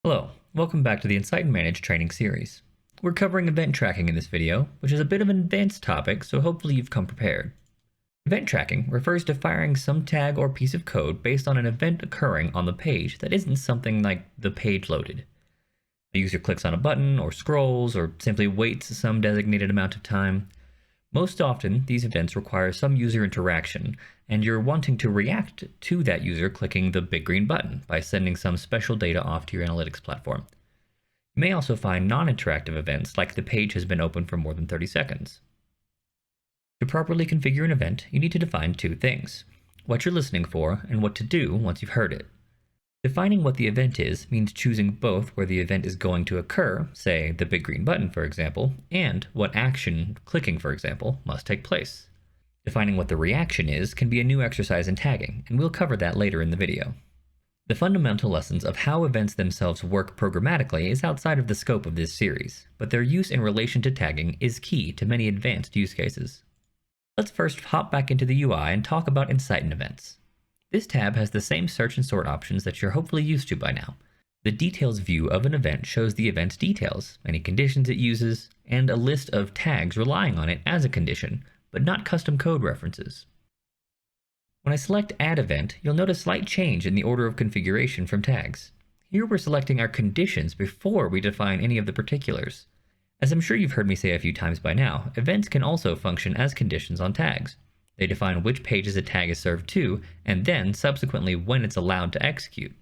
Hello, welcome back to the Incite and Manage training series. We're covering event tracking in this video, which is a bit of an advanced topic, so hopefully you've come prepared. Event tracking refers to firing some tag or piece of code based on an event occurring on the page that isn't something like the page loaded. The user clicks on a button, or scrolls, or simply waits some designated amount of time. Most often, these events require some user interaction, and you're wanting to react to that user clicking the big green button by sending some special data off to your analytics platform. You may also find non-interactive events like the page has been open for more than 30 seconds. To properly configure an event, you need to define two things: what you're listening for and what to do once you've heard it. Defining what the event is means choosing both where the event is going to occur, say the big green button for example, and what action, clicking for example, must take place. Defining what the reaction is can be a new exercise in tagging, and we'll cover that later in the video. The fundamental lessons of how events themselves work programmatically is outside of the scope of this series, but their use in relation to tagging is key to many advanced use cases. Let's first hop back into the UI and talk about Inciting Events. This tab has the same search and sort options that you're hopefully used to by now. The details view of an event shows the event's details, any conditions it uses, and a list of tags relying on it as a condition, but not custom code references. When I select Add Event, you'll notice slight change in the order of configuration from tags. Here we're selecting our conditions before we define any of the particulars. As I'm sure you've heard me say a few times by now, events can also function as conditions on tags. They define which pages a tag is served to, and then subsequently when it's allowed to execute.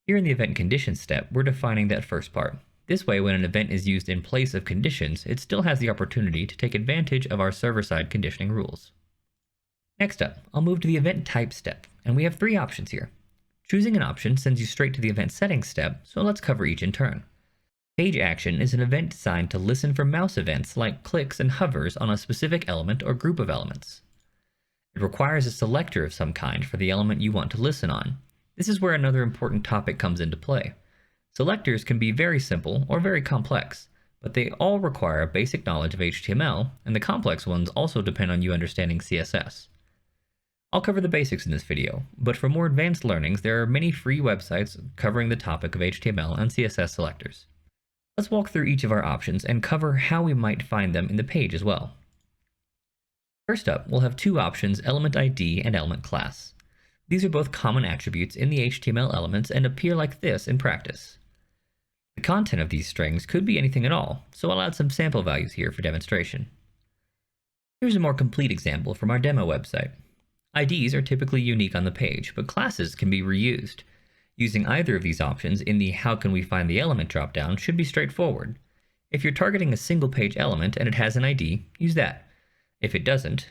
Here in the event conditions step, we're defining that first part. This way, when an event is used in place of conditions, it still has the opportunity to take advantage of our server-side conditioning rules. Next up, I'll move to the event type step, and we have three options here. Choosing an option sends you straight to the event settings step, so let's cover each in turn. Page action is an event designed to listen for mouse events like clicks and hovers on a specific element or group of elements. It requires a selector of some kind for the element you want to listen on. This is where another important topic comes into play. Selectors can be very simple or very complex, but they all require a basic knowledge of HTML, and the complex ones also depend on you understanding CSS. I'll cover the basics in this video, but for more advanced learnings, there are many free websites covering the topic of HTML and CSS selectors. Let's walk through each of our options and cover how we might find them in the page as well. First up, we'll have two options, element ID and element class. These are both common attributes in the HTML elements and appear like this in practice. The content of these strings could be anything at all, so I'll add some sample values here for demonstration. Here's a more complete example from our demo website. IDs are typically unique on the page, but classes can be reused. Using either of these options in the How Can We Find the Element dropdown should be straightforward. If you're targeting a single page element and it has an ID, use that. If it doesn't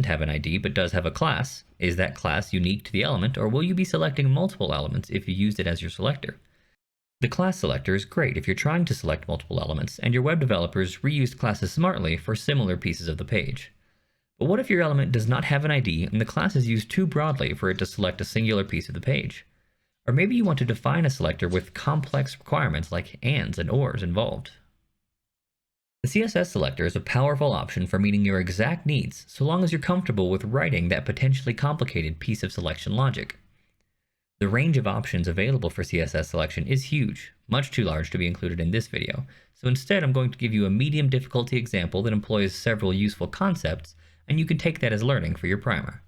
have an ID but does have a class, is that class unique to the element, or will you be selecting multiple elements if you used it as your selector? The class selector is great if you're trying to select multiple elements and your web developers reused classes smartly for similar pieces of the page. But what if your element does not have an ID and the class is used too broadly for it to select a singular piece of the page? Or maybe you want to define a selector with complex requirements like ands and ors involved. The CSS selector is a powerful option for meeting your exact needs, so long as you're comfortable with writing that potentially complicated piece of selection logic. The range of options available for CSS selection is huge, much too large to be included in this video, so instead I'm going to give you a medium difficulty example that employs several useful concepts, and you can take that as learning for your primer.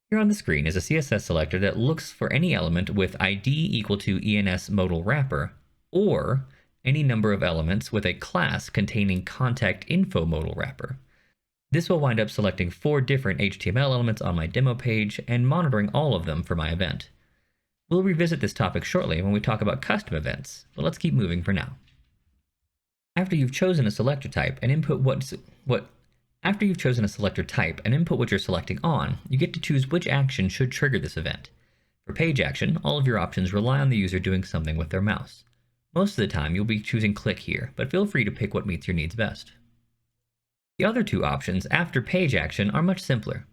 Here on the screen is a CSS selector that looks for any element with ID equal to ENS modal wrapper, or any number of elements with a class containing contact info modal wrapper. This will wind up selecting 4 different HTML elements on my demo page and monitoring all of them for my event. We'll revisit this topic shortly when we talk about custom events, but let's keep moving for now. After you've chosen a selector type and input what you're selecting on, you get to choose which action should trigger this event. For page action, all of your options rely on the user doing something with their mouse. Most of the time you'll be choosing click here, but feel free to pick what meets your needs best. The other two options after page action are much simpler.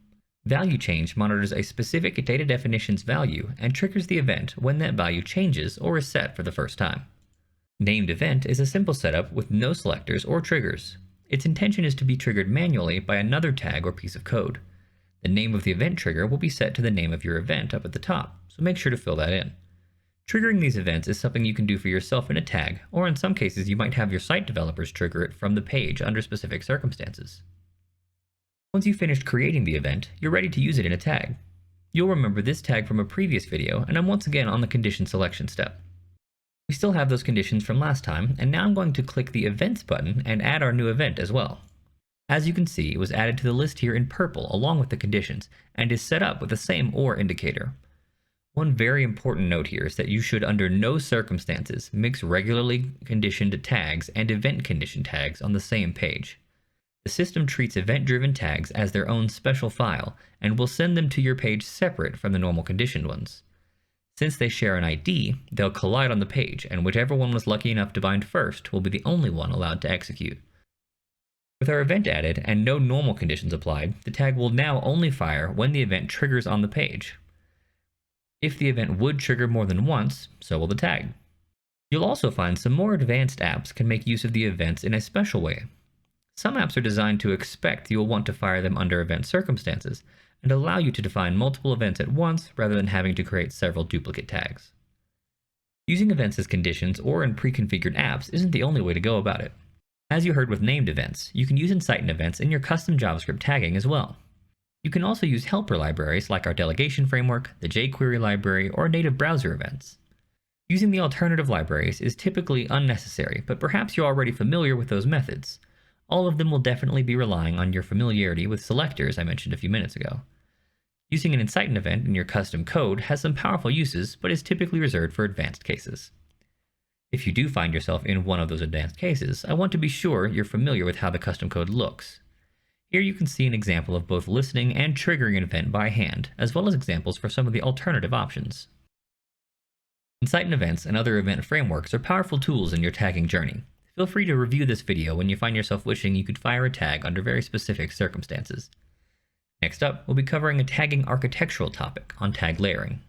Value change monitors a specific data definition's value and triggers the event when that value changes or is set for the first time. Named event is a simple setup with no selectors or triggers. Its intention is to be triggered manually by another tag or piece of code. The name of the event trigger will be set to the name of your event up at the top, so make sure to fill that in. Triggering these events is something you can do for yourself in a tag, or in some cases you might have your site developers trigger it from the page under specific circumstances. Once you've finished creating the event, you're ready to use it in a tag. You'll remember this tag from a previous video, and I'm once again on the condition selection step. We still have those conditions from last time, and now I'm going to click the Events button and add our new event as well. As you can see, it was added to the list here in purple along with the conditions, and is set up with the same OR indicator. One very important note here is that you should under no circumstances mix regularly conditioned tags and event condition tags on the same page. The system treats event-driven tags as their own special file, and will send them to your page separate from the normal conditioned ones. Since they share an ID, they'll collide on the page, and whichever one was lucky enough to bind first will be the only one allowed to execute. With our event added and no normal conditions applied, the tag will now only fire when the event triggers on the page. If the event would trigger more than once, so will the tag. You'll also find some more advanced apps can make use of the events in a special way. Some apps are designed to expect you'll want to fire them under event circumstances, and allow you to define multiple events at once rather than having to create several duplicate tags. Using events as conditions or in pre-configured apps isn't the only way to go about it. As you heard with named events, you can use Inciting Events in your custom JavaScript tagging as well. You can also use helper libraries like our delegation framework, the jQuery library, or native browser events. Using the alternative libraries is typically unnecessary, but perhaps you're already familiar with those methods. All of them will definitely be relying on your familiarity with selectors I mentioned a few minutes ago. Using an Inciting event in your custom code has some powerful uses, but is typically reserved for advanced cases. If you do find yourself in one of those advanced cases, I want to be sure you're familiar with how the custom code looks. Here you can see an example of both listening and triggering an event by hand, as well as examples for some of the alternative options. Inciting Events and other event frameworks are powerful tools in your tagging journey. Feel free to review this video when you find yourself wishing you could fire a tag under very specific circumstances. Next up, we'll be covering a tagging architectural topic on tag layering.